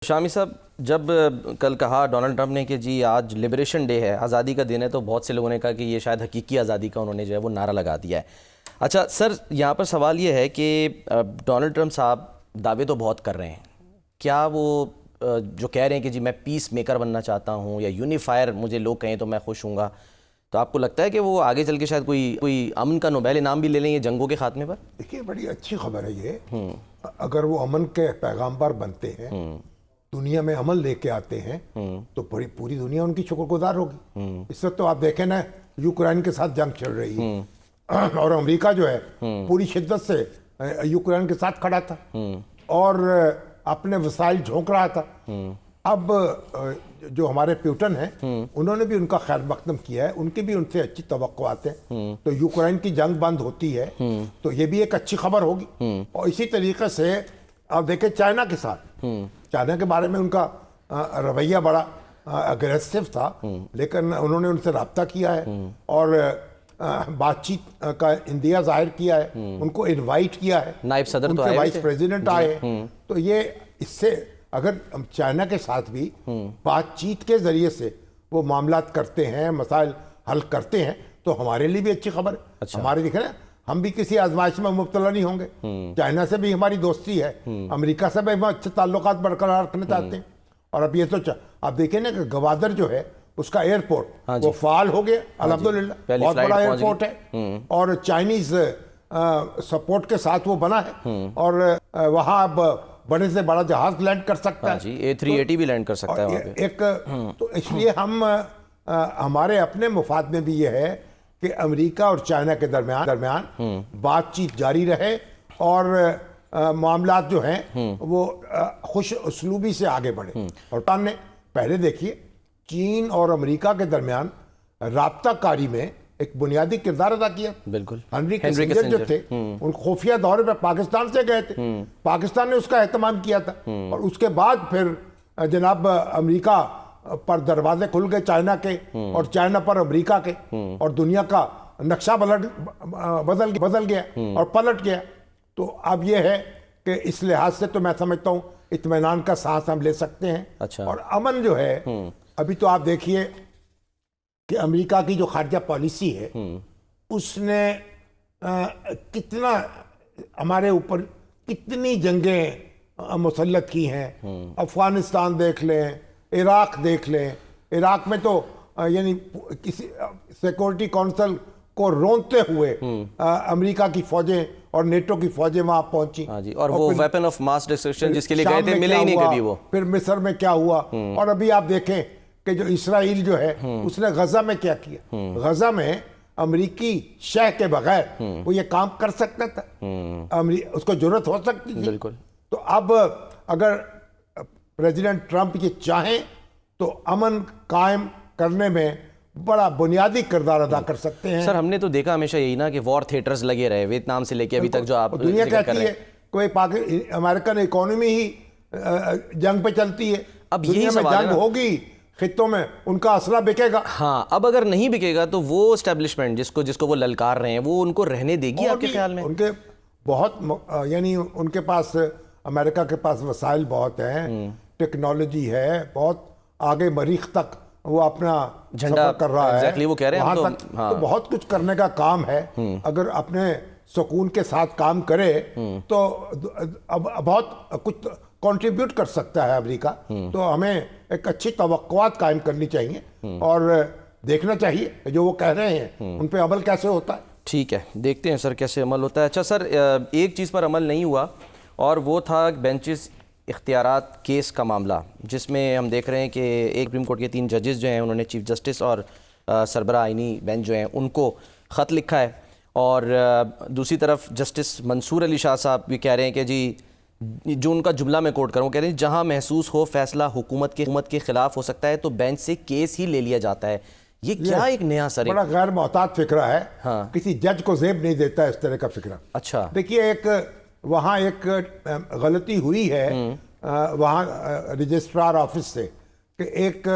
شامی صاحب، جب کل کہا ڈونلڈ ٹرمپ نے کہ جی آج لبریشن ڈے ہے، آزادی کا دن ہے، تو بہت سے لوگوں نے کہا کہ یہ شاید حقیقی آزادی کا انہوں نے جو ہے وہ نعرہ لگا دیا ہے۔ اچھا سر، یہاں پر سوال یہ ہے کہ ڈونلڈ ٹرمپ صاحب دعوے تو بہت کر رہے ہیں، کیا وہ جو کہہ رہے ہیں کہ جی میں پیس میکر بننا چاہتا ہوں یا یونیفائر مجھے لوگ کہیں تو میں خوش ہوں گا، تو آپ کو لگتا ہے کہ وہ آگے چل کے شاید کوئی امن کا نوبیل انعام بھی لے لیں یہ جنگوں کے خاتمے پر؟ دیکھیے بڑی اچھی خبر ہے یہ، اگر وہ امن کے پیغامبر بنتے ہیں، دنیا میں عمل لے کے آتے ہیں تو پوری دنیا ان کی شکر گزار ہوگی۔ اس وقت تو آپ دیکھیں نا، یوکرائن کے ساتھ جنگ چل رہی ہے اور امریکہ جو ہے پوری شدت سے یوکرائن کے ساتھ کھڑا تھا اور اپنے وسائل جھونک رہا تھا۔ اب جو ہمارے پیوٹن ہیں انہوں نے بھی ان کا خیر مقدم کیا ہے، ان کی بھی ان سے اچھی توقعات ہیں، تو یوکرائن کی جنگ بند ہوتی ہے تو یہ بھی ایک اچھی خبر ہوگی۔ اور اسی طریقے سے آپ دیکھیں چائنا کے ساتھ، چائنا کے بارے میں ان کا رویہ بڑا اگریسو تھا، لیکن انہوں نے ان سے رابطہ کیا ہے اور بات چیت کا اندیہ ظاہر کیا ہے، ان کو انوائٹ کیا ہے، نائب صدر ان تو کے آئے وائس پریزیڈنٹ آئے ہیں۔ تو یہ اس سے اگر ہم چائنا کے ساتھ بھی بات چیت کے ذریعے سے وہ معاملات کرتے ہیں، مسائل حل کرتے ہیں، تو ہمارے لیے بھی اچھی خبر ہے۔ ہمارے دیکھیں نا، ہم بھی کسی آزمائش میں مبتلا نہیں ہوں گے، چائنا سے بھی ہماری دوستی ہے، امریکہ سے بھی ہم اچھے تعلقات برقرار رکھنا چاہتے ہیں۔ اور اب یہ تو آپ دیکھیں نا کہ گوادر جو ہے اس کا ایئرپورٹ وہ فعال ہو گیا الحمدللہ، بہت بڑا ایئرپورٹ ہے اور چائنیز سپورٹ کے ساتھ وہ بنا ہے اور وہاں اب بڑے سے بڑا جہاز لینڈ کر سکتا ہے، جی A380 بھی لینڈ کر سکتا ہے وہاں پہ۔ ایک تو اس لیے ہمارے اپنے مفاد میں بھی یہ ہے کہ امریکہ اور چائنا کے درمیان بات چیت جاری رہے اور معاملات جو ہیں وہ خوش اسلوبی سے آگے بڑھے۔ اور پاکستان نے پہلے دیکھیے چین اور امریکہ کے درمیان رابطہ کاری میں ایک بنیادی کردار ادا کیا۔ بالکل، ہنری کسنجر جو تھے ان خفیہ دورے پہ پاکستان سے گئے تھے، پاکستان نے اس کا اہتمام کیا تھا اور اس کے بعد پھر جناب امریکہ پر دروازے کھل گئے چائنا کے اور چائنا پر امریکہ کے، اور دنیا کا نقشہ بدل گیا اور پلٹ گیا۔ تو اب یہ ہے کہ اس لحاظ سے تو میں سمجھتا ہوں اطمینان کا سانس ہم لے سکتے ہیں۔ اور امن جو ہے، ابھی تو آپ دیکھیے کہ امریکہ کی جو خارجہ پالیسی ہے اس نے کتنا ہمارے اوپر کتنی جنگیں مسلط کی ہیں۔ افغانستان دیکھ لیں، عراق دیکھ لیں، عراق میں تو یعنی کسی سیکورٹی کونسل کو رونتے ہوئے امریکہ کی فوجیں اور نیٹو کی فوجیں وہاں پہنچی، اور وہ ویپن آف ماس ڈسٹرکشن جس کے لیے گئے تھے ملے ہی نہیں کبھی وہ۔ پھر مصر میں کیا ہوا، اور ابھی آپ دیکھیں کہ جو اسرائیل جو ہے اس نے غزہ میں کیا کیا۔ غزہ میں امریکی شہ کے بغیر وہ یہ کام کر سکتا تھا، اس کو جرأت ہو سکتی تھی۔ بالکل۔ تو اب اگر پریزیڈنٹ ٹرمپ یہ چاہیں تو امن قائم کرنے میں بڑا بنیادی کردار ادا کر سکتے ہیں۔ سر ہم نے تو دیکھا ہمیشہ یہی نا کہ وار تھیٹرز لگے رہے ویتنام سے لے کے ابھی تک، جو آپ دنیا ذکر کر کہتی رہے ہے کوئی امریکن اکانومی ہی جنگ پہ چلتی ہے، اب یہی دنیا میں سوال ہے جنگ ہوگی، خطوں میں ان کا اسلحہ بکے گا۔ ہاں، اب اگر نہیں بکے گا تو وہ اسٹیبلشمنٹ جس کو وہ للکار رہے ہیں وہ ان کو رہنے دے گی آپ کے خیال میں؟ ان کے بہت یعنی ان کے پاس، امریکہ کے پاس وسائل بہت ہیں، ٹیکنالوجی ہے، بہت آگے مریخ تک وہ اپنا سفر کر رہا ہے، وہ کہہ رہے ہیں وہاں تک تو بہت کچھ کرنے کا کام ہے۔ اگر اپنے سکون کے ساتھ کام کرے تو بہت کچھ کنٹریبیوٹ کر سکتا ہے امریکہ۔ تو ہمیں ایک اچھی توقعات قائم کرنی چاہیے اور دیکھنا چاہیے جو وہ کہہ رہے ہیں ان پہ عمل کیسے ہوتا ہے۔ ٹھیک ہے، دیکھتے ہیں سر کیسے عمل ہوتا ہے۔ اچھا سر، ایک چیز پر عمل نہیں ہوا اور وہ تھا بینچز اختیارات کیس کا معاملہ، جس میں ہم دیکھ رہے ہیں کہ ایک سپریم کورٹ کے 3 ججز جو ہیں انہوں نے چیف جسٹس اور سربراہ آئینی بینچ جو ہیں ان کو خط لکھا ہے، اور دوسری طرف جسٹس منصور علی شاہ صاحب بھی کہہ رہے ہیں کہ جی، جو ان کا جملہ میں کوٹ کروں، کہہ رہے ہیں جہاں محسوس ہو فیصلہ حکومت کے خلاف ہو سکتا ہے تو بینچ سے کیس ہی لے لیا جاتا ہے۔ یہ کیا ایک نیا سر بڑا غیر محتاط فکرہ ہے، کسی جج کو زیب نہیں دیتا اس طرح کا فکرہ۔ اچھا دیکھیے، وہاں ایک غلطی ہوئی ہے وہاں رجسٹرار آفس سے کہ ایک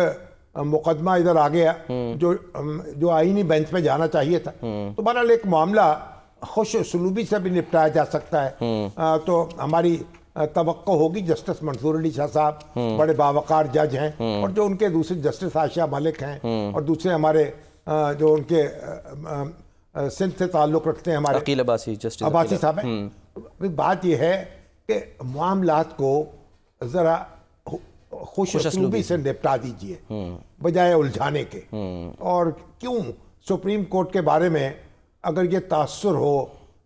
مقدمہ ادھر آ گیا جو آئینی بینچ میں جانا چاہیے تھا، تو بہرحال ایک معاملہ خوش اسلوبی سے بھی نپٹایا جا سکتا ہے۔ تو ہماری توقع ہوگی. جسٹس منصور علی شاہ صاحب بڑے باوقار جج ہیں, اور جو ان کے دوسرے جسٹس عائشہ ملک ہیں, اور دوسرے ہمارے جو ان کے سندھ سے تعلق رکھتے ہیں ہمارے عقیل عباسی, جسٹس عباسی صاحب ہیں. بات یہ ہے کہ معاملات کو ذرا خوش اسلوبی سے نپٹا دیجئے بجائے الجھانے کے. اور کیوں سپریم کورٹ کے بارے میں اگر یہ تاثر ہو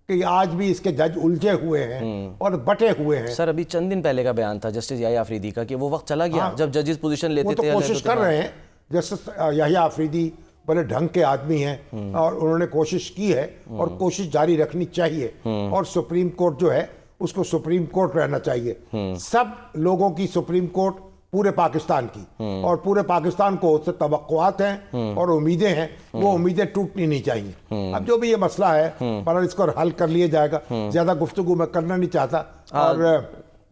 کہ آج بھی اس کے جج الجھے ہوئے ہیں اور بٹے ہوئے ہیں. سر ابھی چند دن پہلے کا بیان تھا جسٹس یحییٰ آفریدی کا کہ وہ وقت چلا گیا جب ججز پوزیشن لیتے تھے. وہ تو کوشش کر رہے ہیں. جسٹس یحییٰ آفریدی بڑے ڈھنگ کے آدمی ہیں اور انہوں نے کوشش کی ہے اور کوشش جاری رکھنی چاہیے. اور سپریم کورٹ جو ہے اس کو سپریم کورٹ رہنا چاہیے, سب لوگوں کی سپریم کورٹ, پورے پاکستان کی, اور پورے پاکستان کو اس سے توقعات ہیں اور امیدیں ہیں, وہ امیدیں ٹوٹنی نہیں چاہیے. اب جو بھی یہ مسئلہ ہے بہرحال اس کو حل کر لیا جائے گا. زیادہ گفتگو میں کرنا نہیں چاہتا, اور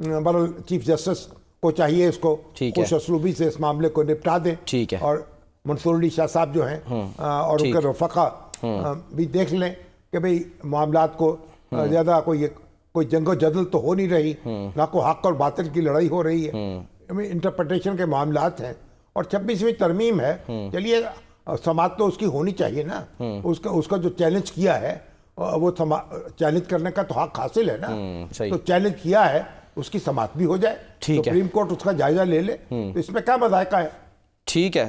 بہرحال چیف جسٹس کو چاہیے اس کو خوش اسلوبی سے اس معاملے کو نپٹا دیں. اور منصور علی شاہ صاحب جو ہیں اور ان کے رفقا بھی دیکھ لیں کہ بھئی معاملات کو زیادہ کوئی جنگ و جدل تو ہو نہیں رہی, نہ کوئی حق اور باطل کی لڑائی ہو رہی ہے. انٹرپریٹیشن کے معاملات ہیں, اور 26ویں ترمیم ہے. چلیے سماعت تو اس کی ہونی چاہیے نا. اس کا جو چیلنج کیا ہے وہ چیلنج کرنے کا تو حق حاصل ہے نا. تو چیلنج کیا ہے اس کی سماعت بھی ہو جائے, سپریم کورٹ اس کا جائزہ لے لے, تو اس میں کیا مذائقہ ہے. ٹھیک ہے.